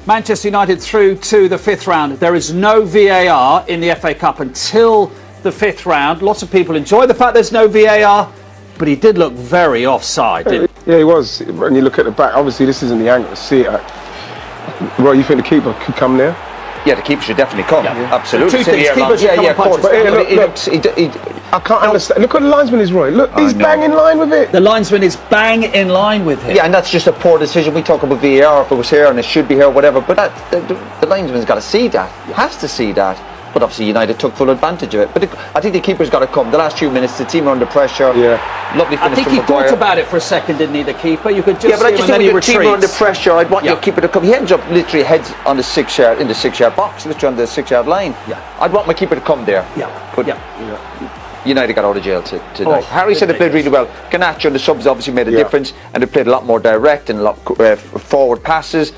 Manchester United through to the 5th round. There is no VAR in the FA Cup until the 5th round. Lots of people enjoy the fact there's no VAR, but he did look very offside, didn't he? Yeah, he was. When you look at the back, obviously this isn't the angle to see it. Right, you think the keeper could come there? Yeah, the keeper should definitely come. Yeah. Absolutely. Two things. Keepers should come and punch. I can't understand. Look what the linesman is, Roy. Look, he's bang in line with it. The linesman is bang in line with him. Yeah, and that's just a poor decision. We talk about VAR, if it was here and it should be here, whatever. But the linesman's got to see that. He has to see that. But obviously United took full advantage of it. But I think the keeper's got to come. The last few minutes, the team are under pressure. Yeah. Lovely finish. I think he thought about it for a second, didn't he, the keeper? You could just but I just think with the team are under pressure, I'd want your keeper to come. He ends up literally heads on the 6-yard, in the 6-yard box, literally on the 6-yard line. Yeah. I'd want my keeper to come there. Yeah. But United got out of jail tonight. Harry said they played really well. Garnacho and the subs obviously made a difference, and they played a lot more direct and a lot forward passes.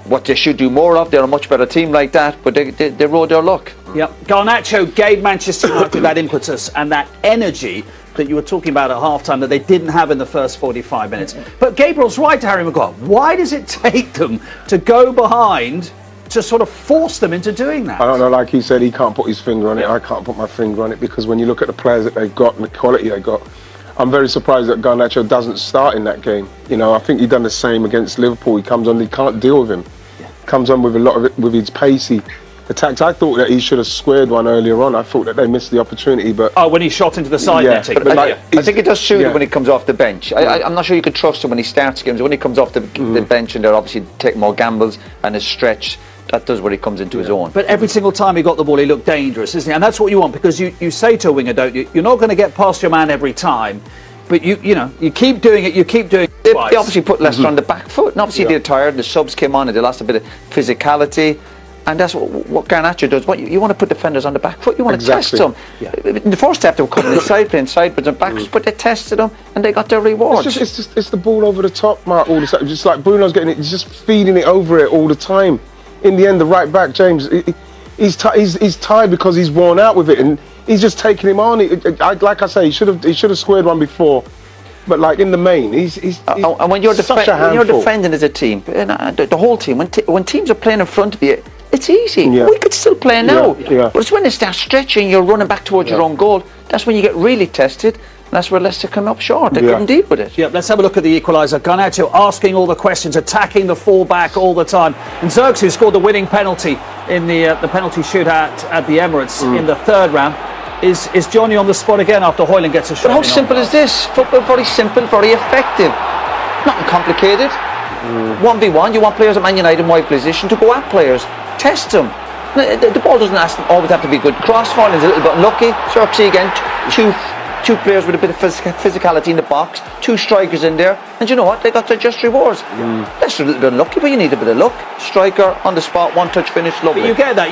What they should do more of, they're a much better team like that, but they rode their luck. Yep. Garnacho gave Manchester United that impetus and that energy that you were talking about at half-time that they didn't have in the first 45 minutes. But Gabriel's right to Harry Maguire. Why does it take them to go behind to sort of force them into doing that? I don't know, like he said, he can't put his finger on it. I can't put my finger on it, because when you look at the players that they've got and the quality they got, I'm very surprised that Garnacho doesn't start in that game. You know, I think he done the same against Liverpool. He comes on, he can't deal with him. Comes on with a lot of it, with his pacey attacks. I thought that he should have squared one earlier on. I thought that they missed the opportunity, but when he shot into the side netting. But I think it does suit him when he comes off the bench. I'm not sure you could trust him when he starts games. When he comes off the bench and they're obviously taking more gambles and is stretched, that does where he comes into his own. But every single time he got the ball, he looked dangerous, isn't he? And that's what you want, because you say to a winger, don't you? You're not going to get past your man every time, but you keep doing it. You keep doing it. They obviously put Leicester on the back foot, and obviously they're tired. The subs came on and they lost a bit of physicality, and that's what Garnacho does. What you want to put defenders on the back foot. You want to test them. In the first step, they were coming inside, playing sideways and backwards, but they tested them and they got their rewards. It's the ball over the top, Mark. All the time, just like Bruno's getting it, he's just feeding it over it all the time. In the end, the right back, James, he's tired because he's worn out with it, and he's just taking him on. Like I say, he should have squared one before. But like in the main, he's and when you're defending as a team, the whole team, when teams are playing in front of you, it's easy. We could still play now. But it's when they start stretching, you're running back towards your own goal. That's when you get really tested. And that's where Leicester come up short. They couldn't deal with it. Let's have a look at the equaliser. Garnacho asking all the questions, attacking the full-back all the time. And Zirkzee, who scored the winning penalty in the penalty shootout at the Emirates in the 3rd round. Is Johnny on the spot again after Højlund gets a shot? But how simple is this? Football, very simple, very effective. Nothing complicated. 1v1, you want players at Man United in wide position to go at players. Test them. The ball doesn't always have to be good. Cross Højlund's a little bit unlucky. Zirkzee again, two players with a bit of physicality in the box, 2 strikers in there, and you know what? They got their just rewards. That's a little bit unlucky, but you need a bit of luck. Striker on the spot, one-touch finish, lovely. But you get that,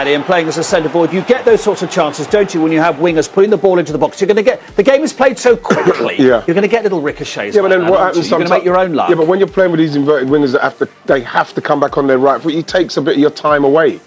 Ian, playing as a centre forward, you get those sorts of chances, don't you, when you have wingers putting the ball into the box. You're going to get the game is played so quickly. You're going to get little ricochets. But then what happens? You're going to make your own luck. Yeah, but when you're playing with these inverted wingers they have to come back on their right foot. It takes a bit of your time away.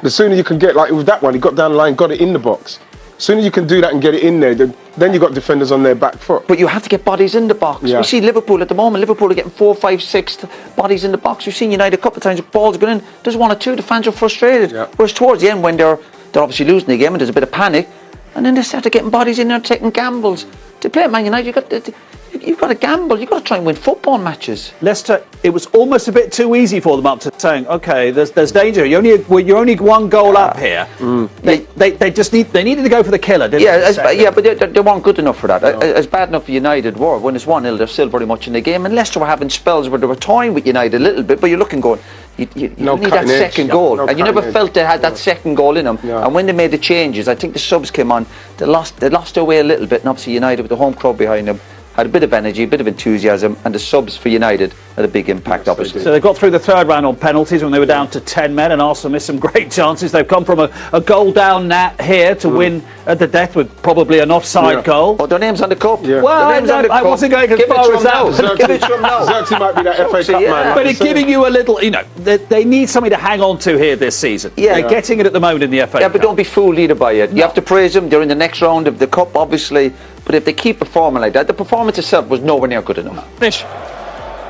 The sooner you can get, like with that one, he got down the line, got it in the box. Sooner you can do that and get it in there, then you've got defenders on their back foot. But you have to get bodies in the box. We see Liverpool at the moment. Liverpool are getting 4, 5, 6 bodies in the box. We've seen United a couple of times, the balls going in. There's 1 or 2, the fans are frustrated. Whereas towards the end, when they're obviously losing the game and there's a bit of panic, and then they start getting bodies in there, taking gambles. To play at Man United, you've got to gamble. You've got to try and win football matches. Leicester, it was almost a bit too easy for them up to saying, okay, there's danger. You're only 1 goal up here. They just needed to go for the killer, didn't they? But they weren't good enough for that. As bad enough for United were. When it's 1-0, they're still very much in the game. And Leicester were having spells where they were toying with United a little bit, but you're looking going, you need that second goal. And you never felt they had that second goal in them. And when they made the changes, I think the subs came on, they lost their way a little bit. And obviously United with the home crowd behind them had a bit of energy, a bit of enthusiasm, and the subs for United had a big impact, obviously. So they got through the 3rd round on penalties when they were down to 10 men, and Arsenal missed some great chances. They've come from a goal down here to win at the death with probably an offside goal. Oh, their name's on the cup. Well, I wasn't going as far as that. Give it to them now. Zirkzee might be that FA Cup man. But it's giving you a little, they need something to hang on to here this season. They're getting it at the moment in the FA Cup. Yeah, but don't be fooled either by it. You have to praise them. They're in the next round of the Cup, obviously. But if they keep performing like that, the performance itself was nowhere near good enough. Finish.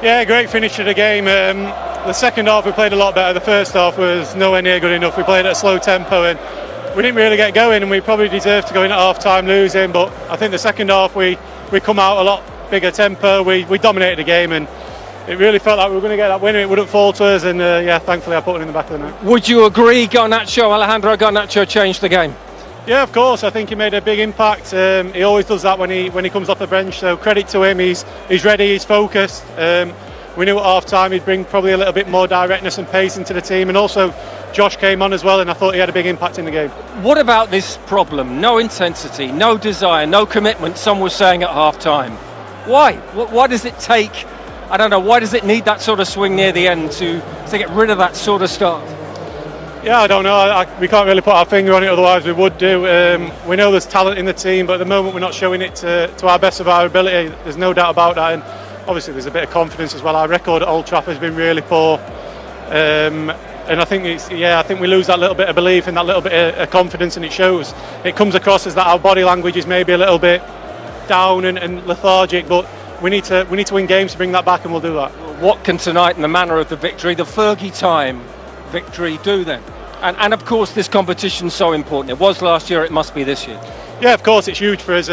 Yeah, great finish to the game. The second half we played a lot better. The first half was nowhere near good enough. We played at a slow tempo and we didn't really get going, and we probably deserved to go in at half time losing. But I think the second half we come out a lot bigger tempo. We dominated the game, and it really felt like we were going to get that win. It wouldn't fall to us, and thankfully I put it in the back of the net. Would you agree Alejandro Garnacho changed the game? Yeah, of course. I think he made a big impact. He always does that when he comes off the bench. So credit to him. He's ready. He's focused. We knew at half time he'd bring probably a little bit more directness and pace into the team, and also Josh came on as well, and I thought he had a big impact in the game. What about this problem? No intensity, no desire, no commitment. Some were saying at half time. Why? Why does it take? I don't know. Why does it need that sort of swing near the end to get rid of that sort of start? Yeah, I don't know. We can't really put our finger on it, otherwise we would do. We know there's talent in the team, but at the moment we're not showing it to our best of our ability. There's no doubt about that, and obviously there's a bit of confidence as well. Our record at Old Trafford has been really poor, and I think I think we lose that little bit of belief and that little bit of confidence, and it shows. It comes across as that our body language is maybe a little bit down and lethargic, but we need to win games to bring that back, and we'll do that. What can tonight and the manner of the victory, the Fergie time victory, do then? And of course this competition's so important. It was last year, it must be this year. Yeah, of course it's huge for us.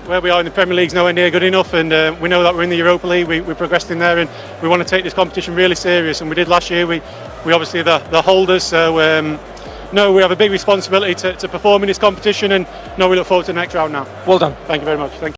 Where we are in the Premier League's nowhere near good enough, and we know that we're in the Europa League. We progressed in there, and we want to take this competition really serious, and we did last year. We obviously are the holders, so we have a big responsibility to perform in this competition, and we look forward to the next round now. Well done. Thank you very much. Thank you.